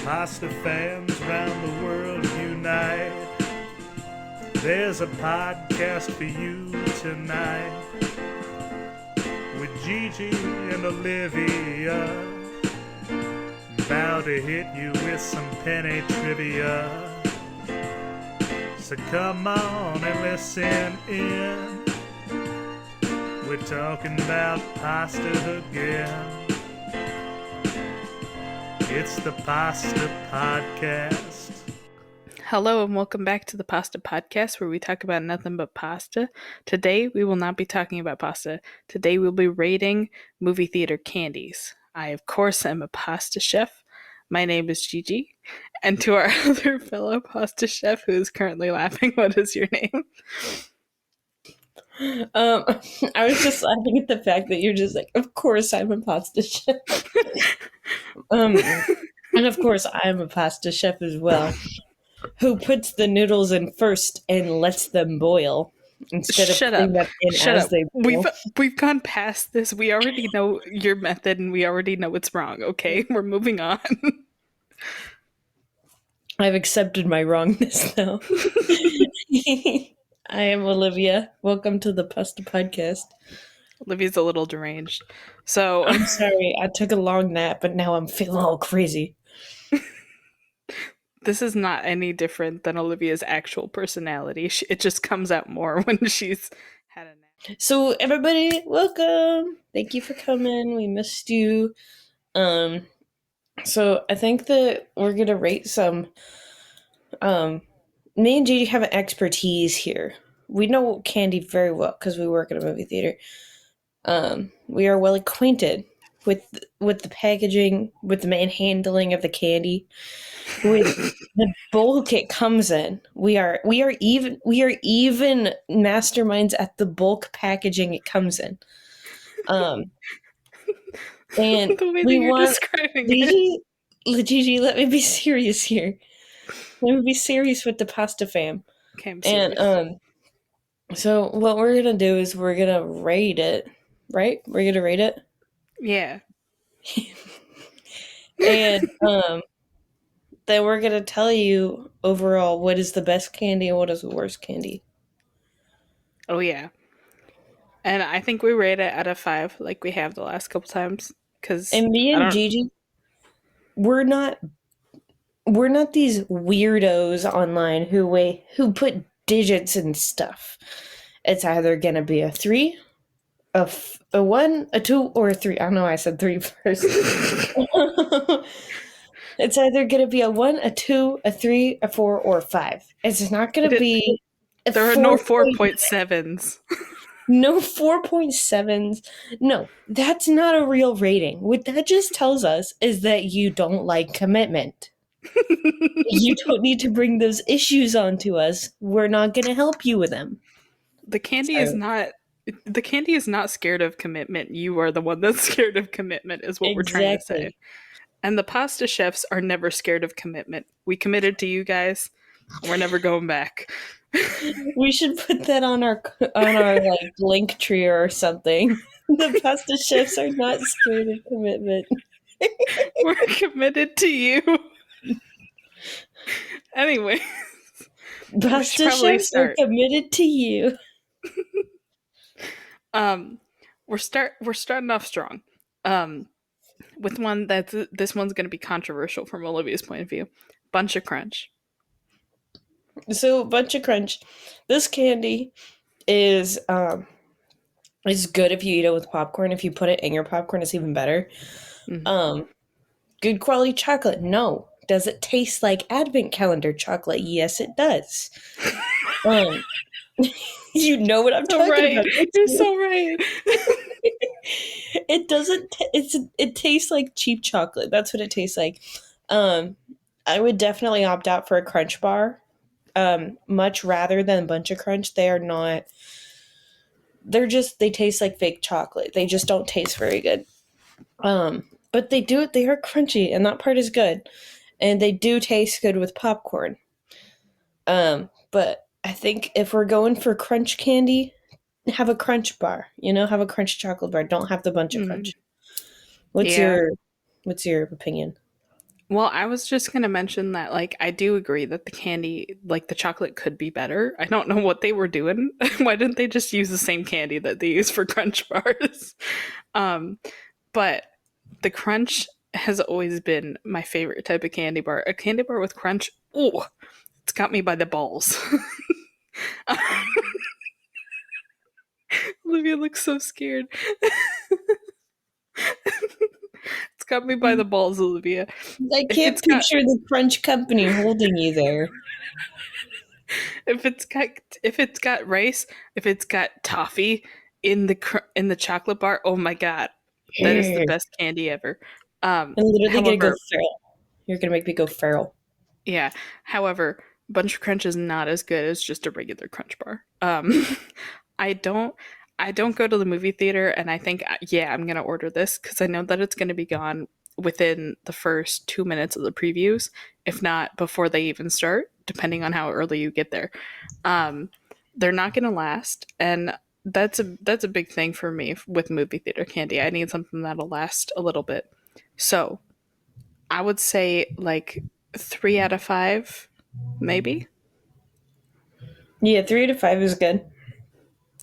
Pasta fans around the world unite. There's a podcast for you tonight. With Gigi and Olivia, about to hit you with some penny trivia. So come on and listen in. We're talking about pasta again. It's the Pasta Podcast. Hello and welcome back to the Pasta Podcast, where we talk about nothing but pasta. Today we will not be talking about pasta. Today we'll be rating movie theater candies. I, of course, am a pasta chef. My name is Gigi. And to our other fellow pasta chef who is currently laughing, what is your name? I was just laughing at the fact that you're just like, of course I'm a pasta chef. And of course I'm a pasta chef as well, who puts the noodles in first and lets them boil instead of putting them in as they boil. We've gone past this. We already know your method and we already know it's wrong, okay? We're moving on. I've accepted my wrongness now. I am Olivia. Welcome to the Pasta Podcast. Olivia's a little deranged. So I'm sorry, I took a long nap, but now I'm feeling all crazy. This is not any different than Olivia's actual personality. It just comes out more when she's had a nap. So everybody, welcome. Thank you for coming. We missed you. So I think that we're gonna rate some. Me and Gigi have an expertise here. We know candy very well because we work at a movie theater. We are well acquainted with the packaging, with the manhandling of the candy, with the bulk it comes in. We are even masterminds at the bulk packaging it comes in. And the way that you're describing it. Gigi, let me be serious here. Let me be serious with the pasta fam. Okay, I'm serious. And so what we're gonna do is we're gonna rate it, right? We're gonna rate it. Yeah. And then we're gonna tell you overall what is the best candy and what is the worst candy. Oh yeah. And I think we rate it out of 5, like we have the last couple times. And me and Gigi, we're not these weirdos online who put digits and stuff. It's either gonna be a 3, a 1, a 2, or a 3. I don't know why I said 3 first. It's either gonna be a 1, a 2, a 3, a 4, or a 5. It's not gonna be. There are no 4.7s. No 4.7s. No, that's not a real rating. What that just tells us is that you don't like commitment. You don't need to bring those issues onto us. We're not going to help you with them. The candy is not scared of commitment. You are the one that's scared of commitment, is what we're trying to say. And the pasta chefs are never scared of commitment. We committed to you guys. We're never going back. We should put that on our like link tree or something. The pasta chefs are not scared of commitment. We're committed to you. Anyway, pasta chefs are committed to you. We're starting off strong. With one this one's going to be controversial from Olivia's point of view. Bunch of Crunch. So Bunch of Crunch, this candy is good if you eat it with popcorn. If you put it in your popcorn, it's even better. Mm-hmm. Good quality chocolate. No. Does it taste like advent calendar chocolate? Yes, it does. You know what I'm talking about. You're so right. It doesn't. It tastes like cheap chocolate. That's what it tastes like. I would definitely opt out for a Crunch bar. Much rather than Bunch of Crunch. They are not. They taste like fake chocolate. They just don't taste very good. But they are crunchy, and that part is good. And they do taste good with popcorn. But I think if we're going for crunch candy, have a Crunch bar. Have a Crunch chocolate bar. Don't have the Bunch of Crunch. What's your opinion? Well, I was just going to mention that, like, I do agree that the candy, like, the chocolate could be better. I don't know what they were doing. Why didn't they just use the same candy that they use for Crunch bars? Um, but the Crunch has always been my favorite type of candy bar. A candy bar with Crunch, ooh, it's got me by the balls. Olivia looks so scared. It's got me by the balls, Olivia. I If can't it's got picture the Crunch Company holding you there. if it's got rice, if it's got toffee in the chocolate bar, oh my god, that is the I'm best candy ever. literally gonna go However, feral. You're gonna make me go feral. yeah. However, Bunch of Crunch is not as good as just a regular Crunch bar. I don't I don't go to the movie theater, and I think yeah, I'm gonna order this because I know that it's gonna be gone within the first 2 minutes of the previews, if not before they even start, depending on how early you get there. Um, they're not gonna last, and that's a big thing for me with movie theater candy. I need something that'll last a little bit. So I would say like 3 out of 5, maybe. Yeah, 3 to 5 is good.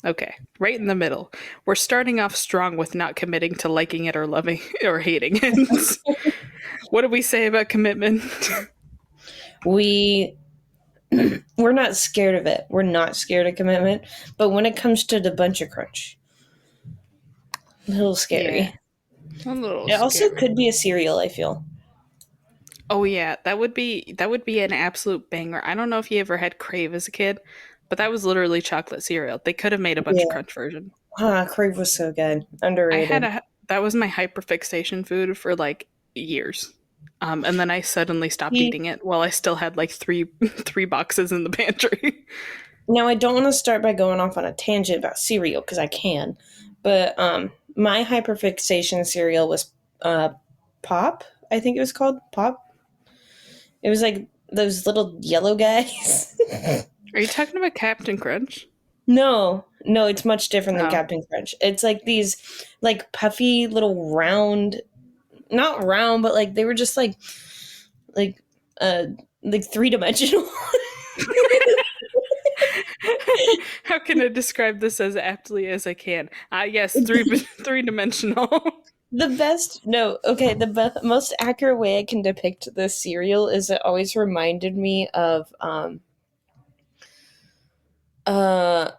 Okay, right in the middle. We're starting off strong with not committing to liking it or loving or hating it. What do we say about commitment? We we're not scared of it. We're not scared of commitment. But when it comes to the Bunch of Crunch, a little Yeah, scary. a little It also scary. could be a cereal, I feel. Oh yeah, that would be an absolute banger. I don't know if you ever had Crave as a kid, but that was literally chocolate cereal. They could have made a bunch of Yeah. crunch version. Ah, Crave was so good. I had Underrated. a that was my hyperfixation food for like years. And then I suddenly stopped See, eating it while I still had like three three boxes in the pantry. now I don't want to start by going off on a tangent about cereal because I can, but my hyperfixation cereal was Pop. I think it was called Pop. It was like those little yellow guys. Are you talking about Captain Crunch? No, no, it's much different than Oh, Captain Crunch. It's like these like puffy little round, not round, but like they were just like uh like 3 dimensional. how can I describe this as aptly as I can? Yes, three dimensional. The best, no, okay, the most accurate way I can depict this cereal is it always reminded me of uh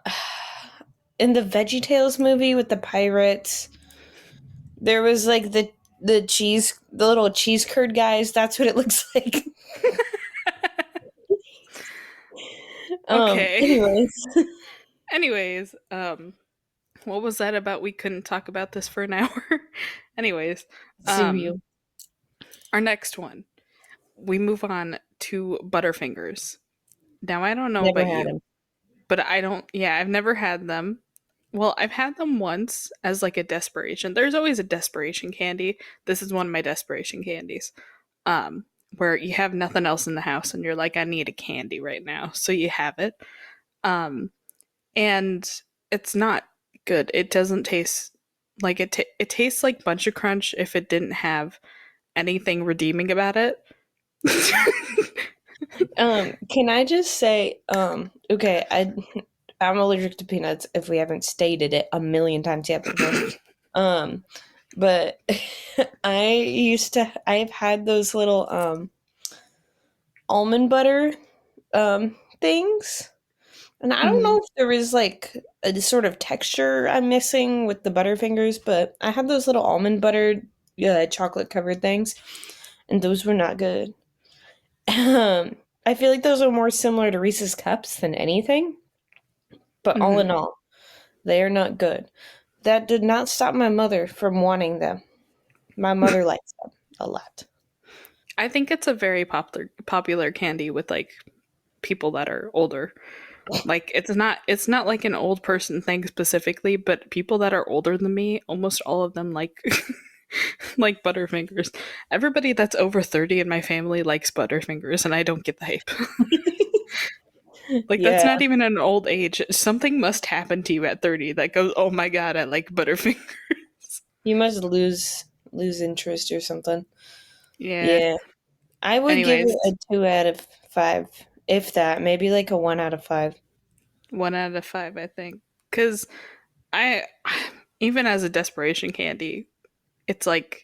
in the VeggieTales movie with the pirates, there was like the little cheese curd guys. That's what it looks like. Okay. Anyways, Anyways, what was that about? We couldn't talk about this for an hour. Anyways, um, cereal. our next one, we move on to Butterfingers. Now, I don't know Never about had you, him. but I don't, yeah, I've never had them. Well, I've had them once as like a desperation. There's always a desperation candy. This is one of my desperation candies. Where you have nothing else in the house and you're like, I need a candy right now. So you have it. Um, and it's not good. It doesn't taste like it tastes like Bunch of Crunch if it didn't have anything redeeming about it. Can I just say, okay, I'm allergic to peanuts if we haven't stated it a million times yet before. Um, but I've had those little almond butter things. And I don't know Mhm. if there is like a sort of texture I'm missing with the Butterfingers, but I had those little almond butter chocolate covered things, and those were not good. I feel like those are more similar to Reese's Cups than anything, but all in Mhm. all, they are not good. That did not stop my mother from wanting them. My mother likes them a lot. I think it's a very popular candy with like people that are older. Like it's not like an old person thing specifically, but people that are older than me, almost all of them like like Butterfingers. Everybody that's over 30 in my family likes Butterfingers, and I don't get the hype. Like that's Yeah, not even an old age. Something must happen to you at 30 that goes, "Oh my god, I like Butterfingers." you must lose interest or something. Yeah. Yeah. I would give Anyways, it a 2 out of 5, if that. Maybe like a 1 out of 5. 1 out of 5, I think. Because I, even as a desperation candy, it's like,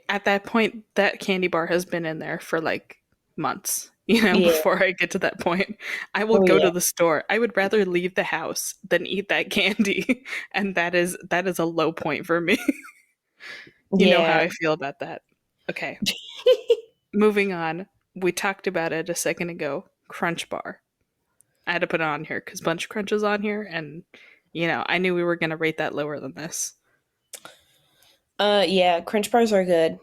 at that point, that candy bar has been in there for like months, Yeah. before I get to that point. I will Oh, go yeah. to the store. I would rather leave the house than eat that candy. And that is a low point for me. You know how Yeah. I feel about that. Okay, moving on. We talked about it a second ago. Crunch bar. I had to put it on here because Bunch Crunch is on here, and I knew we were gonna rate that lower than this. Yeah, crunch bars are good.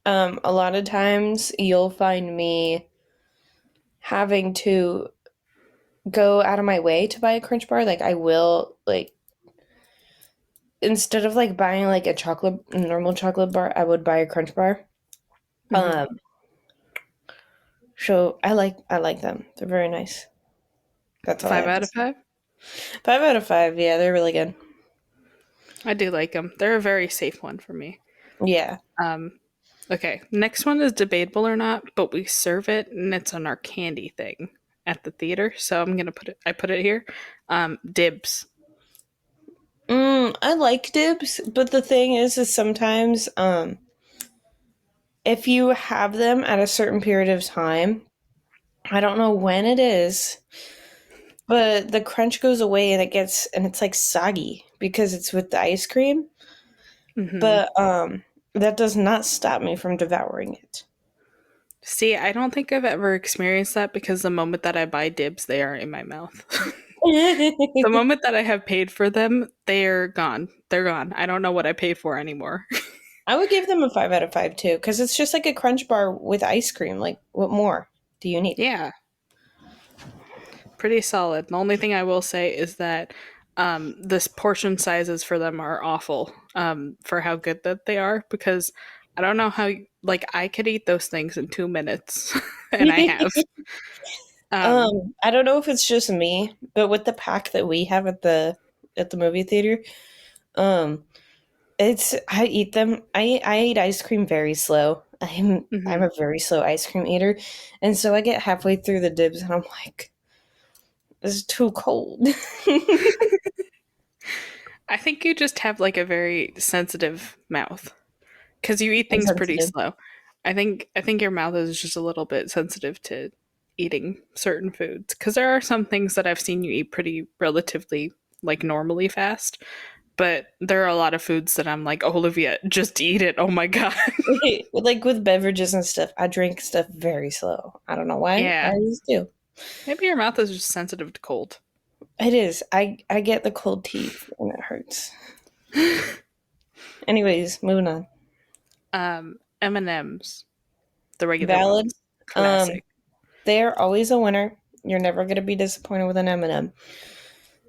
A lot of times you'll find me having to go out of my way to buy a crunch bar. Like I will like instead of like buying like a normal chocolate bar, I would buy a crunch bar. Mm-hmm. Um so I like them. They're very nice. That's all I Five have to out of say. 5. 5 out of 5. Yeah, they're really good. I do like them. They're a very safe one for me. Yeah. Um, okay, next one is debatable or not, but we serve it, and it's on our candy thing at the theater. So I'm gonna put it. I put it here. Dibs. I like dibs, but the thing is sometimes if you have them at a certain period of time, I don't know when it is, but the crunch goes away and it's like soggy because it's with the ice cream. Mm-hmm. But that does not stop me from devouring it. See, I don't think I've ever experienced that because the moment that I buy dibs, they are in my mouth. The moment that I have paid for them, they're gone. They're gone. I don't know what I paid for anymore. I would give them a 5 out of 5 too, because it's just like a crunch bar with ice cream. Like, what more do you need? Yeah, pretty solid. The only thing I will say is that this portion sizes for them are awful for how good that they are because I don't know how like I could eat those things in 2 minutes and I have. Um, I don't know if it's just me, but with the pack that we have at the movie theater, um, it's I eat them. I eat ice cream very slow. I'm mhm. a very slow ice cream eater, and so I get halfway through the dibs and I'm like, this is too cold. I think you just have like a very sensitive mouth because you eat I'm things pretty sensitive. slow. I think your mouth is just a little bit sensitive to eating certain foods because there are some things that I've seen you eat pretty relatively like normally fast, but there are a lot of foods that I'm like, Olivia, just eat it. Oh my god. Like with beverages and stuff, I drink stuff very slow. I don't know why. I Yeah, just do. maybe your mouth is just sensitive to cold. It is. I get the cold teeth and it hurts. Anyways, moving on. M&Ms, the regular Valid. ones, Um, classic. they're always a winner. You're never gonna be disappointed with an M&M.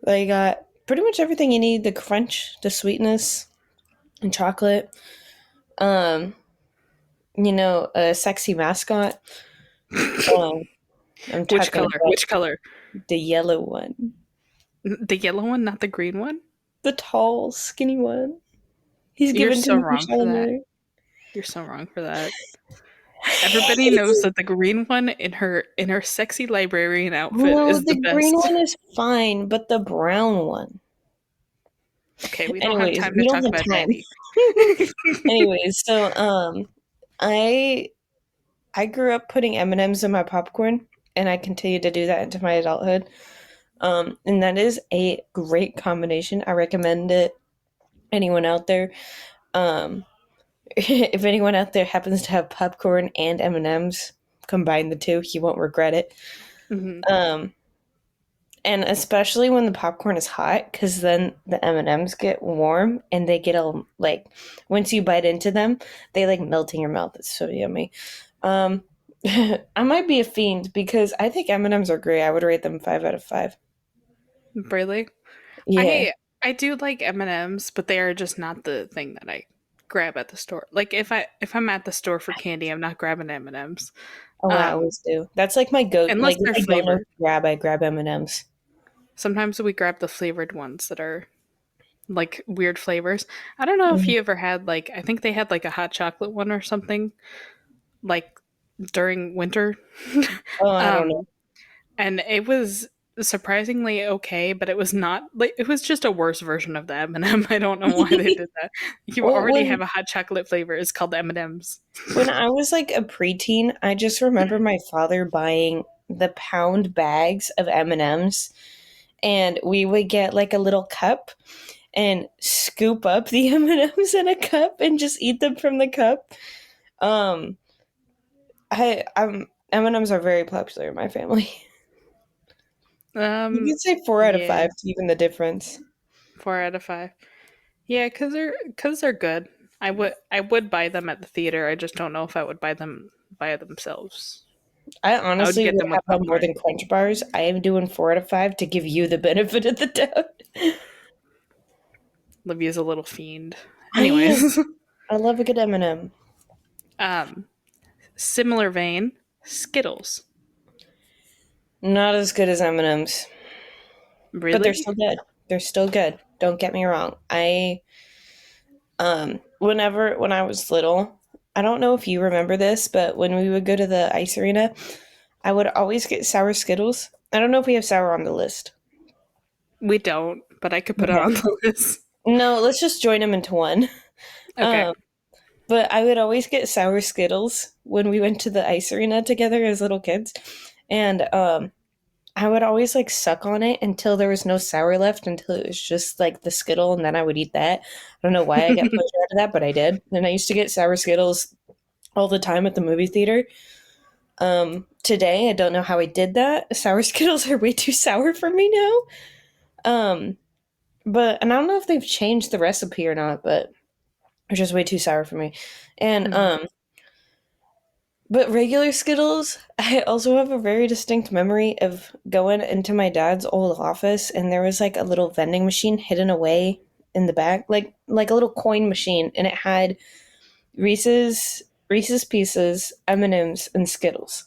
They got pretty much everything you need: the crunch, the sweetness, and chocolate. Um, a sexy mascot. Um, I'm Which talking color? about Which color? the yellow one, The yellow one, not the green one. the tall, skinny one. He's You're given to so me from wrong for that. Shiner. You're so wrong for that. Everybody knows that the green one in her sexy librarian outfit No, is the the green best. one is fine, but the brown one. Okay, we don't have Anyways, time to we don't talk have about time. Daddy. Anyways, so I I grew up putting M&Ms in my popcorn, and I continue to do that into my adulthood. And that is a great combination. I recommend it. Anyone out there, um, if anyone out there happens to have popcorn and M&Ms, combine the two, you won't regret it. Hmm. Um, and especially when the popcorn is hot, because then the M&Ms get warm and they get all like once you bite into them, they like melt in your mouth. It's so yummy. Um, I might be a fiend because I think M&Ms are great. I would rate them 5 out of 5. Really? Yeah. I do like M&Ms, but they are just not the thing that I grab at the store. Like if I'm at the store for candy, I'm not grabbing M&Ms. Oh, I Um, always do. That's like my go. unless Like if they're I don't know what flavored. to grab, I grab M&Ms. Sometimes we grab the flavored ones that are like weird flavors. I don't know if Mhm. you ever had like I think they had like a hot chocolate one or something like during winter. Oh, I don't know. And it was surprisingly okay, but it was not like it was just a worse version of the M&M. I don't know why they did that. You Well, already have a hot chocolate flavor. It's called M&Ms. when I was like a preteen, I just remember my father buying the pound bags of M&Ms, and we would get like a little cup and scoop up the M&Ms in a cup and just eat them from the cup. Um, M&Ms are very popular in my family. You could say 4 out of 5 Yeah, to even the difference. 4 out of 5. Yeah, because they're good. I would buy them at the theater. I just don't know if I would buy them by themselves. I I would honestly get would them have with them more popcorn. than Crunch Bars. I am doing 4 out of 5 to give you the benefit of the doubt. Livia's a little fiend. I am. Anyways, I love a good M&M. um, similar vein, Skittles. Not as good as M&Ms, but they're Really? still good. They're still good. Don't get me wrong. Whenever when I was little, I don't know if you remember this, but when we would go to the ice arena, I would always get sour Skittles. I don't know if we have sour on the list. We don't, but I could put it Okay. on the list. No, let's just join them into one. Okay. Um, but I would always get sour Skittles when we went to the ice arena together as little kids, and I would always like suck on it until there was no sour left, until it was just like the Skittle, and then I would eat that. I don't know why I got pleasure out of that, but I did. And I used to get sour Skittles all the time at the movie theater. Today I don't know how I did that. Sour Skittles are way too sour for me now. Um, and I don't know if they've changed the recipe or not, but they're just way too sour for me. And Mhm. But regular Skittles, I also have a very distinct memory of going into my dad's old office, and there was like a little vending machine hidden away in the back, like a little coin machine, and it had Reese's Pieces, M&Ms, and Skittles.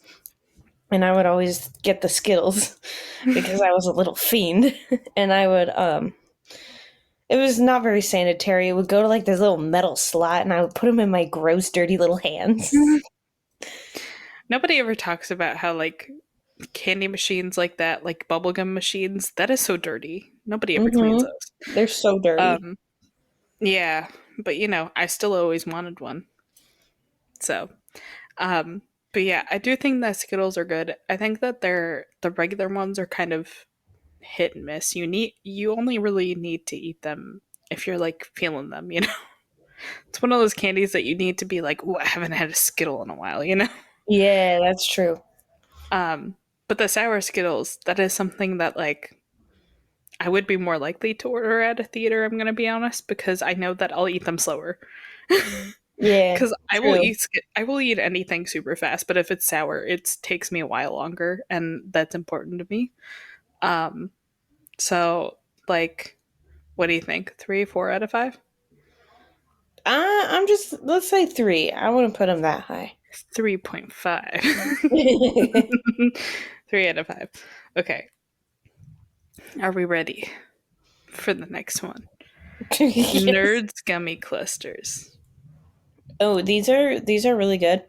And I would always get the Skittles because I was a little fiend, and I would it was not very sanitary. It would go to like this little metal slot, and I would put them in my gross, dirty little hands. Nobody ever talks about how like candy machines like that, like bubblegum machines, that is so dirty. Nobody ever cleans Mm-hmm. those. They're so dirty. Um, yeah, but I still always wanted one. So, um, but yeah, I do think that Skittles are good. I think that the regular ones are kind of hit and miss. You only really need to eat them if you're like feeling them. It's one of those candies that you need to be like, "Ooh, I haven't had a Skittle in a while." Yeah, that's true. But the sour Skittles, that is something that like I would be more likely to order at a theater, I'm going to be honest, because I know that I'll eat them slower. Yeah, Cuz true. I will eat anything super fast, but if it's sour, it takes me a while longer and that's important to me. Um so like what do you think? 3, 4 out of 5? I'm just let's say 3. I wouldn't put them that high. 3.5. 3 out of 5. Okay. Are we ready for the next one? Yes. Nerds gummy clusters. Oh, these are really good,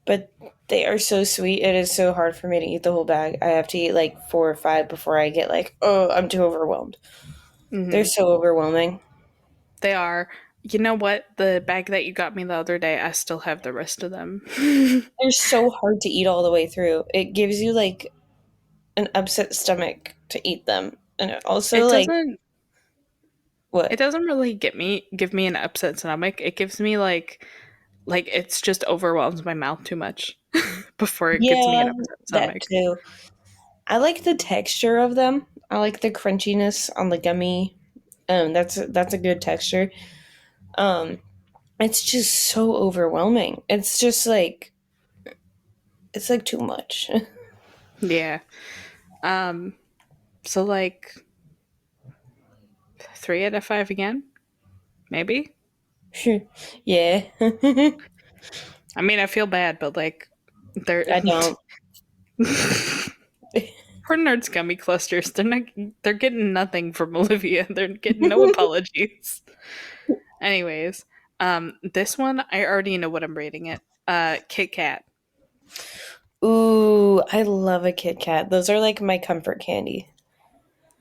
but they are so sweet. It is so hard for me to eat the whole bag. I have to eat like 4 or 5 before I get like, oh, I'm too overwhelmed. They're Mhm. so overwhelming. They are. You know what? The bag that you got me the other day, I still have the rest of them. They're so hard to eat all the way through. It gives you like an upset stomach to eat them, and it also it like doesn't it what? doesn't really give me an upset stomach. It gives me like it's just overwhelms my mouth too much before it gives me Yeah, an upset that stomach. too. I like the texture of them. I like the crunchiness on the gummy. That's a good texture. Um, it's just so overwhelming. It's like too much. Yeah. Um so like 3 out of 5 again? Maybe? Yeah, I mean, I feel bad, but like they're I don't. poor nerds gummy clusters. They're getting nothing from Olivia. They're getting no apologies. Anyways, this one I already know what I'm rating it. Kit Kat. Ooh, I love a Kit Kat. Those are like my comfort candy.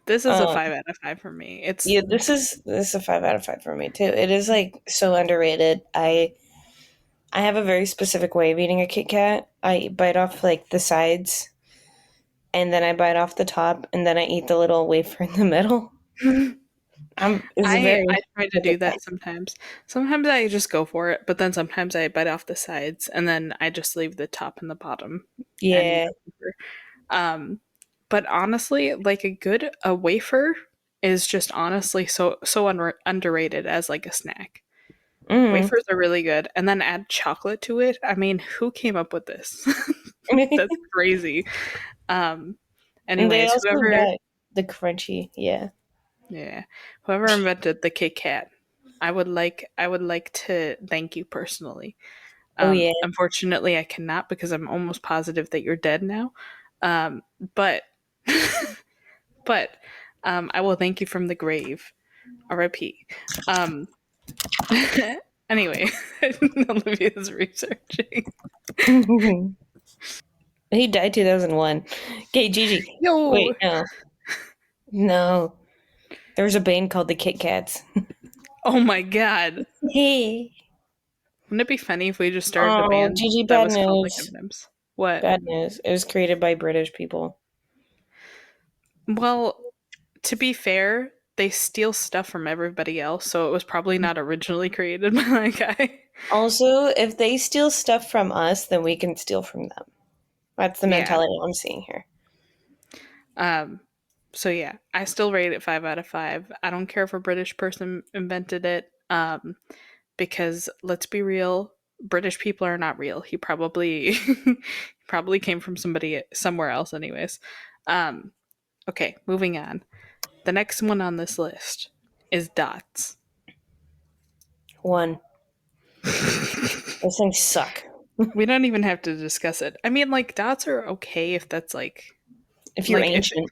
This is a Um, 5 out of 5 for me. It's yeah, this is a 5 out of 5 for me too. It is like so underrated. I have a very specific way of eating a Kit Kat. I bite off like the sides, and then I bite off the top, and then I eat the little wafer in the middle. It's a very I try to do specific that sometimes. Sometimes I just go for it, but then sometimes I bite off the sides and then I just leave the top and the bottom and eat yeah. the wafer. Um, but honestly, like a wafer is just honestly so underrated as like a snack. Mm. Wafers are really good, and then add chocolate to it. I mean, who came up with this? That's crazy. Um, And they anyways, also whoever got the crunchy, yeah. Yeah. Whoever invented the Kit Kat, I would like to thank you personally. Oh yeah. Unfortunately I cannot because I'm almost positive that you're dead now. Um, but but I will thank you from the grave. R.I.P. Um anyway, Olivia's researching. He died 2001. Okay, Gigi. Yo. Wait, no. No. There was a band called the Kit Kats. Oh my god. Hey. Wouldn't it be funny if we just started a Oh, band Gigi, that bad was called like news. M&M's? What? Bad news. It was created by British people. Well, to be fair, they steal stuff from everybody else, so it was probably not originally created by that guy. Also, if they steal stuff from us, then we can steal from them. That's the Yeah. mentality I'm seeing here. Um so yeah, I still rate it 5 out of 5. I don't care if a British person invented it because let's be real, British people are not real. He probably probably came from somebody somewhere else anyways. Um okay, moving on. The next one on this list is dots. One. Those things suck. We don't even have to discuss it. I mean, like dots are okay if that's If you're like ancient.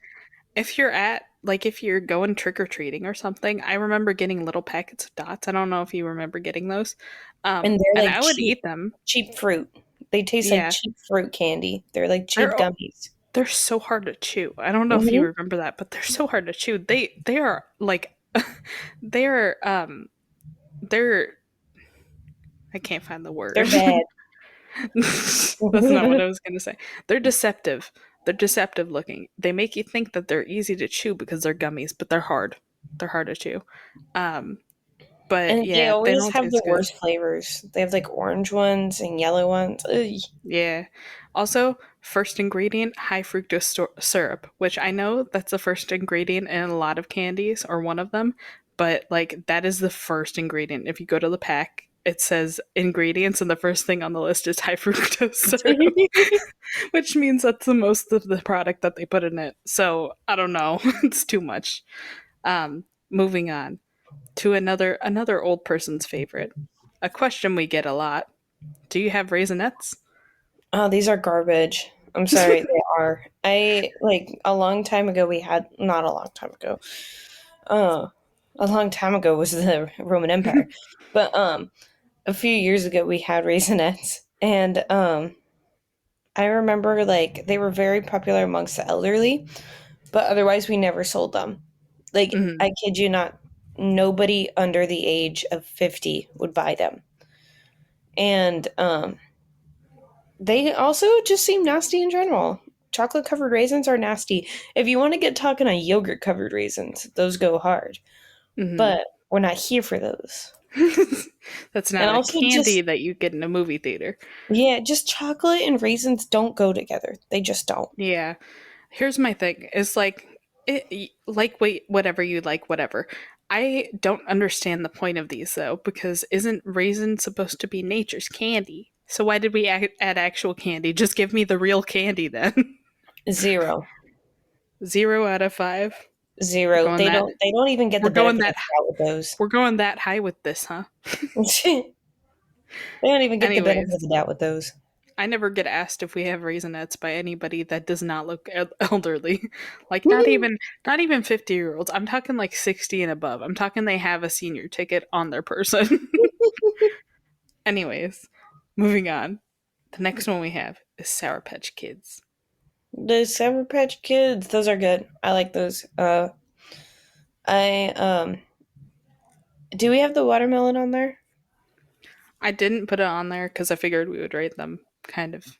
if you're at like if you're going trick or treating or something. I remember getting little packets of dots. I don't know if you remember getting those. And they're And like I would eat them. cheap fruit. They taste like Yeah, cheap fruit candy. They're like cheap they're gummies. they're so hard to chew. I don't know if you Hmm. remember that, but they're so hard to chew. They are like they're they're I can't find the They're word. bad. That's not what I was going to say. They're deceptive. They're deceptive looking. They make you think that they're easy to chew because they're gummies, but they're hard. They're hard to chew. Um, but And they yeah, they always don't have the taste good. worst flavors. They have like orange ones and yellow ones. Ugh. Yeah. Also, first ingredient, high fructose syrup, which I know that's the first ingredient in a lot of candies or one of them, but like that is the first ingredient. If you go to the pack, it says ingredients, and the first thing on the list is high fructose syrup, which means that's the most of the product that they put in it. So I don't know, it's too much. Moving on to another old person's favorite, a question we get a lot: do you have raisinets? Oh, these are garbage. I'm sorry, they are. I like a long time ago we had not a long time ago. Uh a long time ago was the Roman Empire. But a few years ago we had Raisinets and I remember like they were very popular amongst the elderly, but otherwise we never sold them. Like Mhm. I kid you not, nobody under the age of 50 would buy them. And they also just seem nasty in general. Chocolate covered raisins are nasty. If you want to get talking on yogurt covered raisins, those go hard. Mhm. But we're not here for those. That's And not a also candy just that you get in a movie theater. yeah, just chocolate and raisins don't go together. They just don't. Yeah. Here's my thing. It's like like wait whatever you like whatever. I don't understand the point of these though because isn't raisin supposed to be nature's candy? So why did we add actual candy? Just give me the real candy then. Zero. 0 out of 5. We're Zero. going They that don't even get we're the going benefit of that the doubt with those. we're going that high with this, huh? They don't even get the benefit of Anyways, the doubt with those. I never get asked if we have raisinets by anybody that does not look elderly. Like not even 50-year-olds. I'm talking like 60 and above. I'm talking they have a senior ticket on their person. Anyways, moving on. The next one we have is Sour Patch Kids. The Sour Patch Kids, those are good. I like those. I do we have the watermelon on there? I didn't put it on there because I figured we would rate them kind of the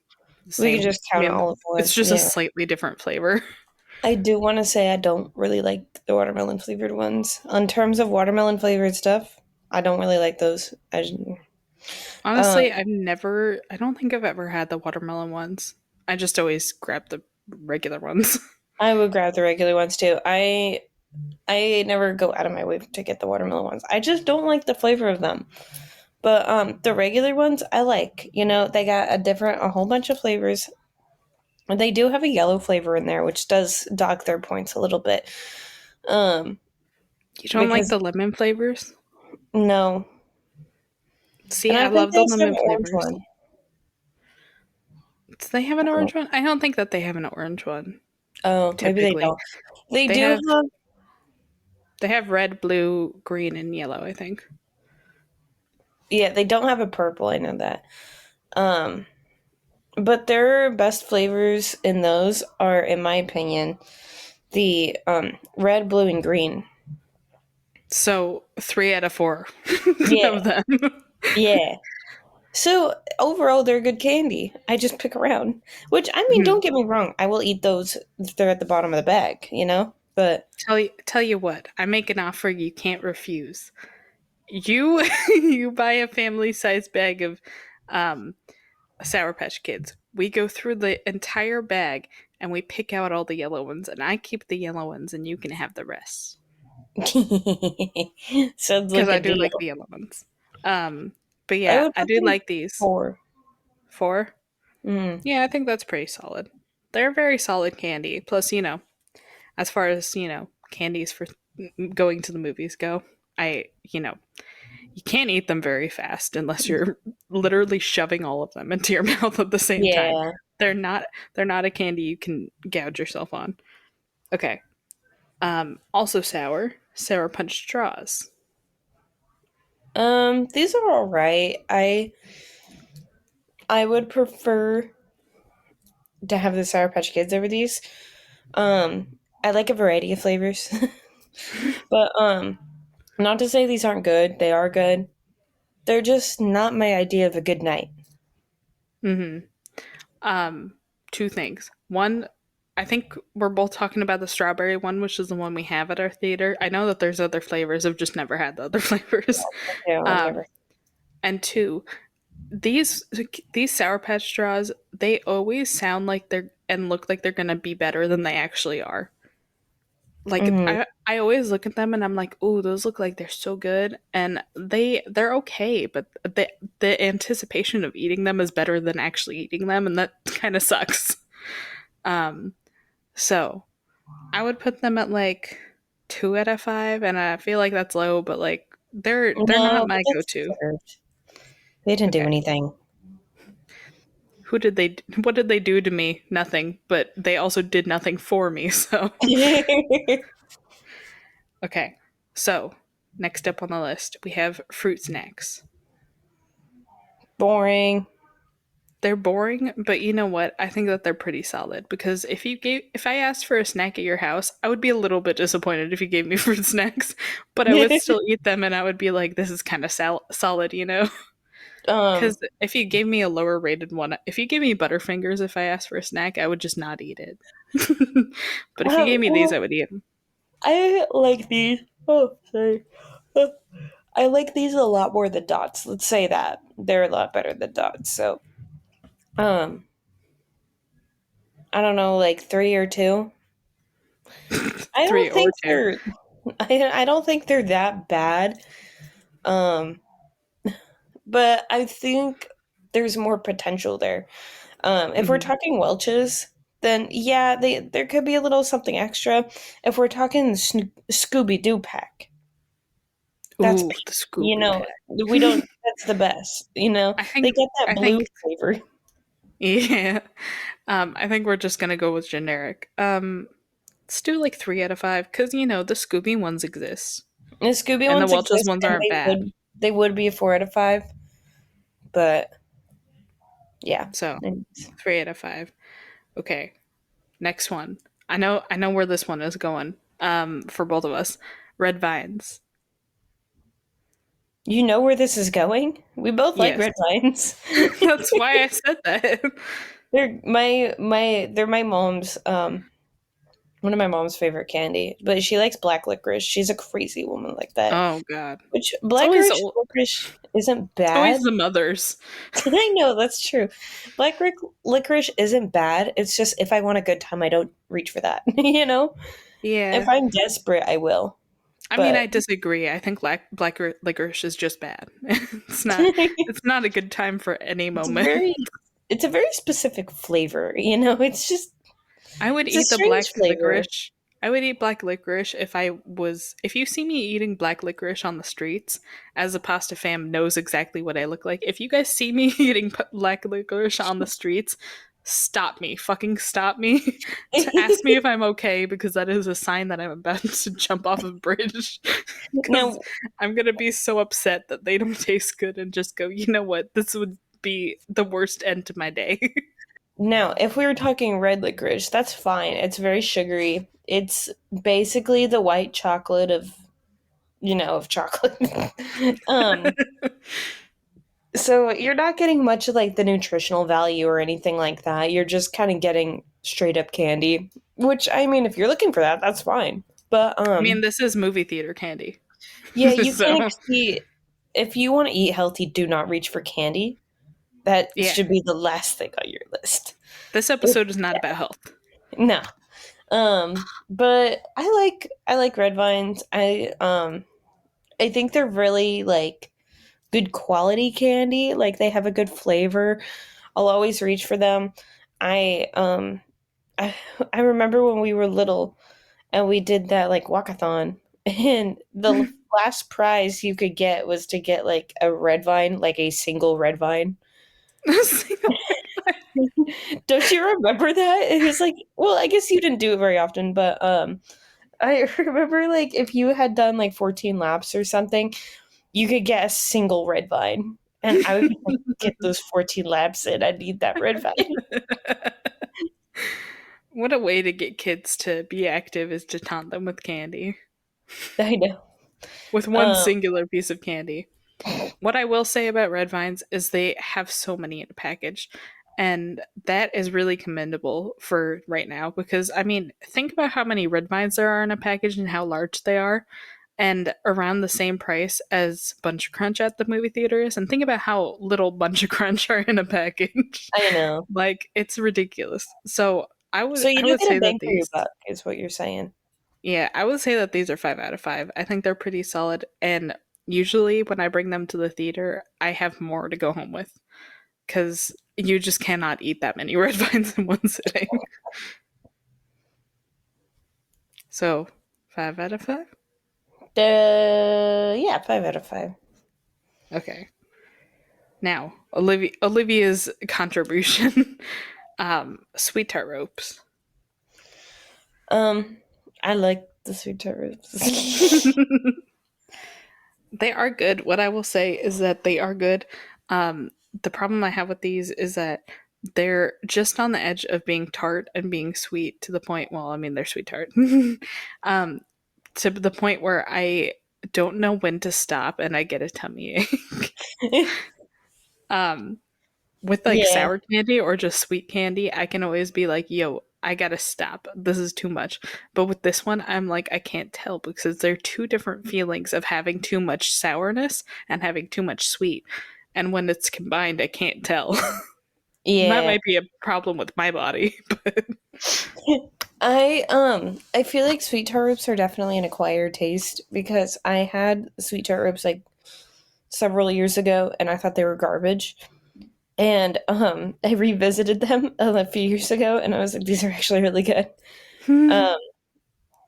We same. could just I count mean, all of one. it's just a Yeah. slightly different flavor. I do want to say I don't really like the watermelon flavored ones. In terms of watermelon flavored stuff, I don't really like those. Honestly, I don't think I've ever had the watermelon ones. I just always grab the regular ones. I would grab the regular ones too. I never go out of my way to get the watermelon ones. I just don't like the flavor of them. But the regular ones I like. You know, they got a whole bunch of flavors. And they do have a yellow flavor in there, which does dock their points a little bit. You don't like Because the lemon flavors? no. See, And I I think love they the have lemon an orange flavors. one. Do they have an orange one? I don't think that they have an orange one. Oh, maybe they Typically, don't. They they do have have they have red, blue, green, and yellow. I think. yeah, they don't have a purple, I know that. But their best flavors in those are, in my opinion, the red, blue, and green. So 3 out of 4 Yeah, of them. yeah. So overall, they're good candy. I just pick around. Which, I mean, don't get me wrong. I will eat those if they're at the bottom of the bag, you know? But Tell you what, I make an offer you can't refuse. You you buy a family size bag of Sour Patch Kids. We go through the entire bag and we pick out all the yellow ones, and I keep the yellow ones, and you can have the rest sounds because like a I do deal. like the yellow ones. But I yeah, would I put do them like these 4. 4. Mm. Yeah, I think that's pretty solid. They're very solid candy. Plus, as far as candies for going to the movies go, you can't eat them very fast unless you're literally shoving all of them into your mouth at the same time. Yeah. They're not they're not a candy you can gouge yourself on. Okay. Also sour punch straws. These are all right. I would prefer to have the Sour Patch Kids over these. I like a variety of flavors. But not to say these aren't good. They are good. They're just not my idea of a good night. Two things. One, I think we're both talking about the strawberry one, which is the one we have at our theater. I know that there's other flavors. I've just never had the other flavors. Yeah, I've never. And two, these Sour Patch straws, they always sound like they're and look like they're gonna be better than they actually are. Like Mhm. I always look at them and I'm like, oh, those look like they're so good, and they're okay, but the anticipation of eating them is better than actually eating them, and that kind of sucks. So I would put them at like 2 out of 5, and I feel like that's low, but like they're No, not but my that's go-to. deserved. They didn't do Okay. anything. What did they do to me? Nothing, but they also did nothing for me, so okay. So, next up on the list, we have fruit snacks. Boring. They're boring, but you know what? I think that they're pretty solid because if I asked for a snack at your house, I would be a little bit disappointed if you gave me fruit snacks, but I would still eat them and I would be like, this is kind of solid, you know? um, Because if you gave me a lower rated one, if you gave me Butterfingers if I asked for a snack, I would just not eat it. But if you gave me these, I well, would eat them. I like these. Oh, sorry. I like these a lot more than dots. Let's say that they're a lot better than dots. So, um, I don't know, like 3 or 2. I Three don't or think two. they're. I don't think they're that bad. Um, but I think there's more potential there. If we're Mhm. talking Welch's, then yeah, there could be a little something extra. If we're talking Scooby Doo pack, that's Ooh, peak. the You Scooby know, pack. we don't. That's the best. You know, I they think get that I blue think flavor. yeah. I think we're just gonna go with generic. Let's do like 3 out of 5 because the Scooby ones exist The Scooby and the ones Welch's exist, ones and aren't bad. they would be a 4 out of 5. But Yeah. So 3 out of 5. Okay, next one. I know where this one is going. For both of us, red vines. You know where this is going? We both like Yes, red vines. that's why I said that. They're my mom's one of my mom's favorite candy, but she likes black licorice. She's a crazy woman like that. Oh God, Which it's licorice isn't always bad. the mothers. I know that's true. Licorice isn't bad. It's just if I want a good time, I don't reach for that. You know, if Yeah, I'm desperate, I will. I mean, I But disagree. I think black licorice is just bad. It's not. It's not a good time for any it's a moment. very it's a very specific flavor. You know, I would it's a eat the strange black flavor. licorice. I would eat black licorice if you see me eating black licorice on the streets, as a pasta fam knows exactly what I look like. If you guys see me eating black licorice on the streets, stop me. Fucking stop me. To ask me if I'm okay, because that is a sign that I'm about to jump off a bridge. Because Now, I'm going to be so upset that they don't taste good and just go, you know what? This would be the worst end to my day. now, if we were talking red licorice, that's fine. It's very sugary. It's basically the white chocolate of chocolate. um, so you're not getting much of like the nutritional value or anything like that. You're just kind of getting straight up candy, which I mean, if you're looking for that, that's fine. But I mean, this is movie theater candy. yeah, you can't So, exceed. If you want to eat healthy, do not reach for candy. That yeah. should be the last thing on your list. This episode is not about health. No. But I like red vines. I think they're really like good quality candy. Like they have a good flavor. I'll always reach for them. I um I I remember when we were little and we did that like walkathon and the last prize you could get was to get like a red vine, like a single red vine. Don't you remember that? It was like, well, I guess you didn't do it very often, but I remember like if you had done like 14 laps or something, you could get a single red vine. And I would be like, get those 14 laps in. I need that red vine. What a way to get kids to be active is to taunt them with candy. I know. With one Um, singular piece of candy. What I will say about red vines is they have so many in a package. And that is really commendable for right now because, I mean, think about how many red vines there are in a package and how large they are, and around the same price as Bunch of Crunch at the movie theaters. And think about how little Bunch of Crunch are in a package. I know. Like, it's ridiculous. So So you I do would get a say that bang for your these, buck, is what you're saying. yeah, I would say that these are 5 out of 5. I think they're pretty solid. And usually when I bring them to the theater, I have more to go home with because you just cannot eat that many red vines in one sitting. So, 5 out of 5? Yeah, 5 out of 5. Okay. Now, Olivia's contribution. Sweet tart ropes. I like the sweet tart ribs. They are good. What I will say is that they are good. The problem I have with these is that they're just on the edge of being tart and being sweet to the point. Well, I mean, they're sweet tart. To the point where I don't know when to stop and I get a tummy ache. um, with like Yeah, sour candy or just sweet candy, I can always be like, yo, I gotta stop. This is too much. But with this one, I'm like, I can't tell because they're two different feelings of having too much sourness and having too much sweet. And when it's combined, I can't tell. That yeah. might be a problem with my body. But I feel like sweet tart ribs are definitely an acquired taste because I had sweet tart ribs like several years ago and I thought they were garbage. And I revisited them a few years ago and I was like, these are actually really good. Um,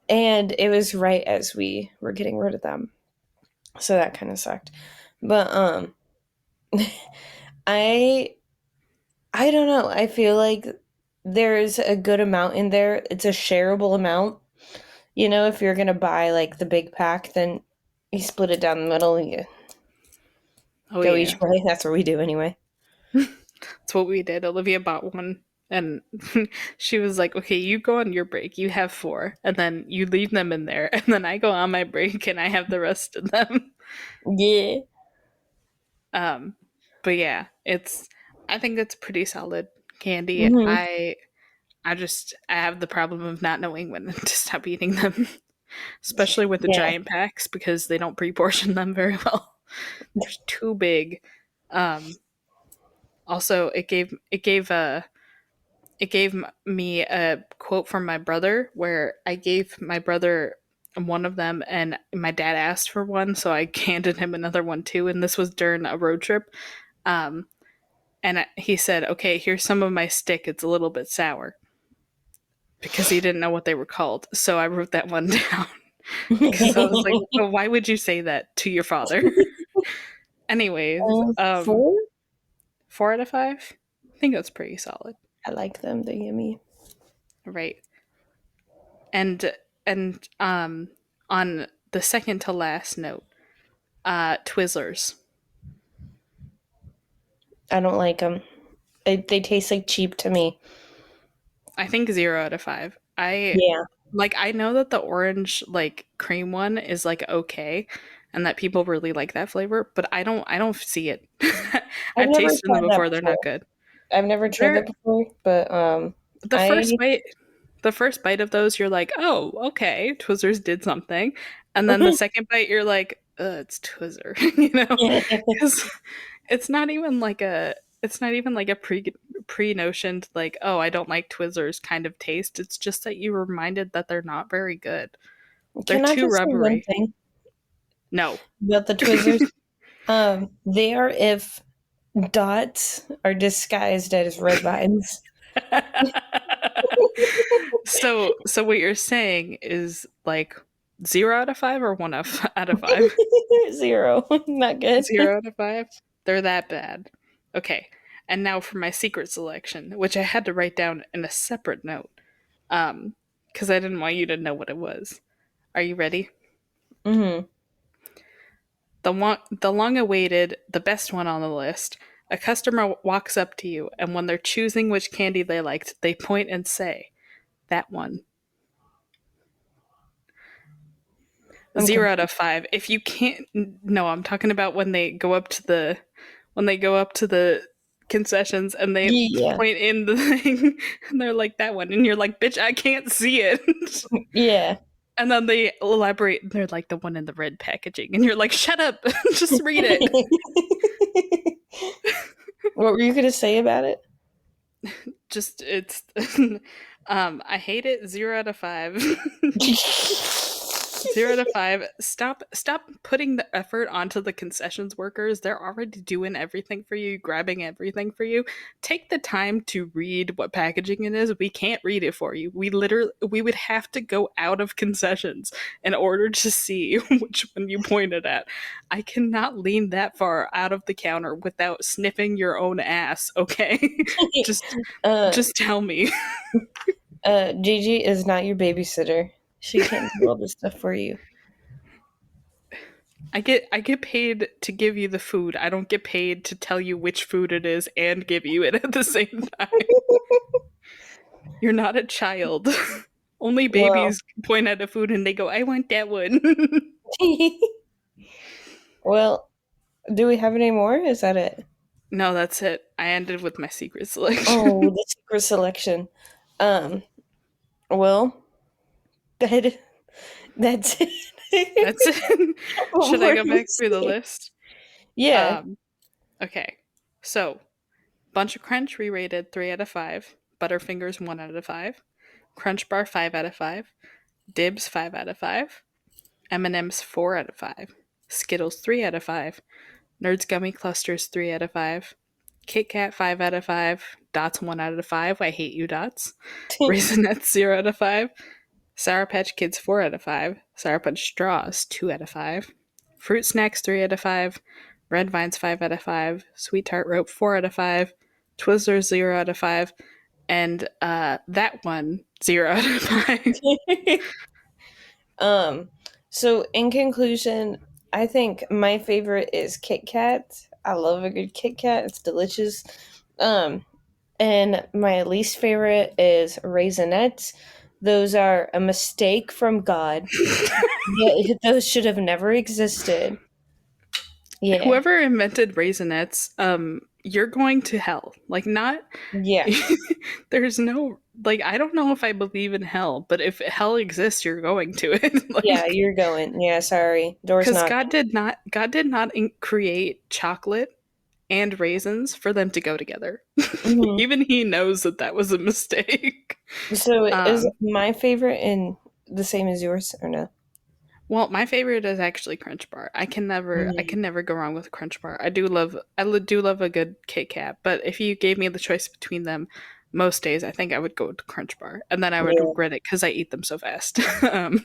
and it was right as we were getting rid of them. So that kind of sucked. But I I don't know. I feel like there's a good amount in there. It's a shareable amount. You know, if you're gonna buy like the big pack, then you split it down the middle and you oh go yeah, each way. That's what we do anyway. That's what we did. Olivia bought one, and she was like, "Okay, you go on your break. You have 4, and then you leave them in there, and then I go on my break, and I have the rest of them." Yeah. But yeah, I think it's pretty solid candy. Mm-hmm. I have the problem of not knowing when to stop eating them, especially with the Yeah. giant packs because they don't pre-portion them very well. They're too big. Also, it gave me a quote from my brother where I gave my brother one of them and my dad asked for one, so I handed him another one too, and this was during a road trip. And he said, "Okay, here's some of my stick. It's a little bit sour." Because he didn't know what they were called. So I wrote that one down. Because I was like, well, why would you say that to your father? Anyways, 4? 4 out of 5? I think that's pretty solid. I like them. They're yummy. Right. And on the second to last note, Twizzlers. I don't like them. They taste like cheap to me. I think 0 out of 5. Yeah. I know that the orange like cream one is like okay and that people really like that flavor, but I don't see it. I've I've never tasted them tried that before, they're before. not good. I've never tried They're that before, but the first bite the first bite of those you're like, "Oh, okay, Twizzlers did something." And then the second bite you're like, it's Twizzer, you know? Cuz it's not even like a pre-notioned like, "Oh, I don't like Twizzlers" kind of taste. It's just that you reminded that they're not very good. They're Can I too just say one rubbery. thing No. about the Twizzlers? They are if dots are disguised as red vines. So what you're saying is like 0 out of 5 or 1 out of 5? 0. Not good. 0 out of 5? They're that bad. Okay. And now for my secret selection, which I had to write down in a separate note, because I didn't want you to know what it was. Are you ready? Mm-hmm. The long-awaited, the best one on the list. A customer walks up to you, and when they're choosing which candy they liked, they point and say, "That one." 0 out of 5. If you can't, no, I'm talking about when they go up to the concessions and they Yeah. point in the thing and they're like, "That one," and you're like, "Bitch, I can't see it." Yeah. And then they elaborate and they're like, "The one in the red packaging," and you're like, "Shut up, just read it." What were you gonna say about it? Just it's I hate it. 0 out of 5. 0 out of 5. Stop putting the effort onto the concessions workers. They're already doing everything for you, grabbing everything for you. Take the time to read what packaging it is. We can't read it for you. We would have to go out of concessions in order to see which one you pointed at. I cannot lean that far out of the counter without sniffing your own ass, okay? just just tell me. Gigi is not your babysitter. She can't do all this stuff for you. I get paid to give you the food. I don't get paid to tell you which food it is and give you it at the same time. You're not a child. Only babies point at a food and they go, "I want that one." Well, do we have any more? Is that it? No, that's it. I ended with my secret selection. Oh, the secret selection. Well, that's it. That's it. Should I go back through the list? Yeah. Okay. So, Bunch of Crunch re-rated 3 out of 5. Butterfingers 1 out of 5. Crunch Bar 5 out of 5. Dibs 5 out of 5. M&M's 4 out of 5. Skittles 3 out of 5. Nerds Gummy Clusters 3 out of 5. Kit Kat 5 out of 5. Dots 1 out of 5. I hate you, Dots. Raisinets 0 out of 5. Sour Patch Kids 4 out of 5. Sour Patch Straws 2 out of 5. Fruit Snacks 3 out of 5. Red Vines 5 out of 5. Sweet Tart Rope 4 out of 5. Twizzlers 0 out of 5. And that one 0 out of 5. So in conclusion, I think my favorite is Kit Kat. I love a good Kit Kat. It's delicious. And my least favorite is Raisinets. Those are a mistake from God. Those should have never existed. Yeah. Whoever invented Raisinets, you're going to hell. Like, not. Yeah. There's no. Like, I don't know if I believe in hell, but if hell exists, you're going to it. Like, Yeah, you're going. Yeah, sorry. Door's because not. God did not create chocolate and raisins for them to go together. Mhm. Even he knows that was a mistake. So is Um, my favorite in the same as yours or no? well, my favorite is actually Crunch Bar. I can never go wrong with a Crunch Bar. I do love a good Kit Kat, but if you gave me the choice between them, most days I think I would go with Crunch Bar, and then I would Yeah. regret it because I eat them so fast.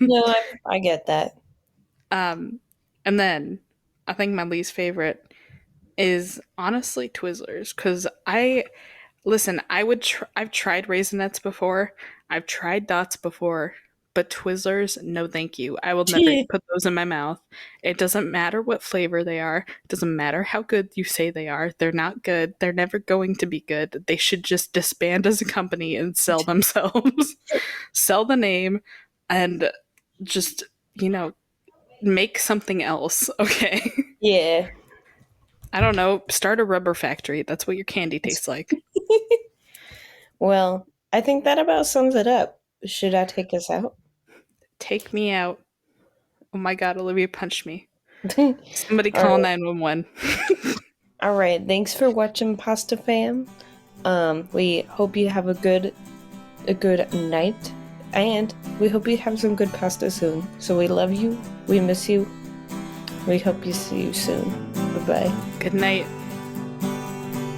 No, I get that. And then I think my least favorite is honestly Twizzlers because listen. I've tried Raisinets before. I've tried Dots before, but Twizzlers, no, thank you. I will never put those in my mouth. It doesn't matter what flavor they are. It doesn't matter how good you say they are. They're not good. They're never going to be good. They should just disband as a company and sell themselves, sell the name, and just make something else. Okay. Yeah. I don't know. Start a rubber factory. That's what your candy tastes like. Well, I think that about sums it up. Should I take us out? Take me out. Oh my god, Olivia punched me. All Somebody call right. 911. All right. Thanks for watching, Pasta Fam. We hope you have a good night, and we hope you have some good pasta soon. So we love you. We miss you. We hope you see you soon. Bye-bye. Good night.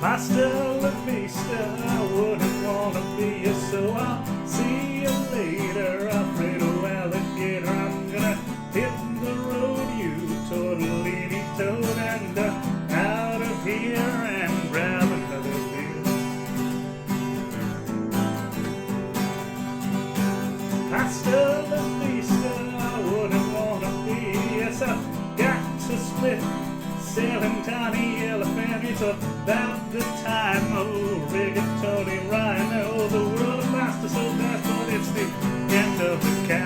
Pasta la vista, I wouldn't wanna be you, so I'll see you later, Alfredo alligator. I'm gonna hit the road, you tortellini toad, and out of here and grab another beer. Pasta la vista, I wouldn't wanna be, yes, I've got to split. Selling tiny elephant, it's about the time. Oh, rigatoni rhino, the world of pasta so fast, but it's the end of the cow.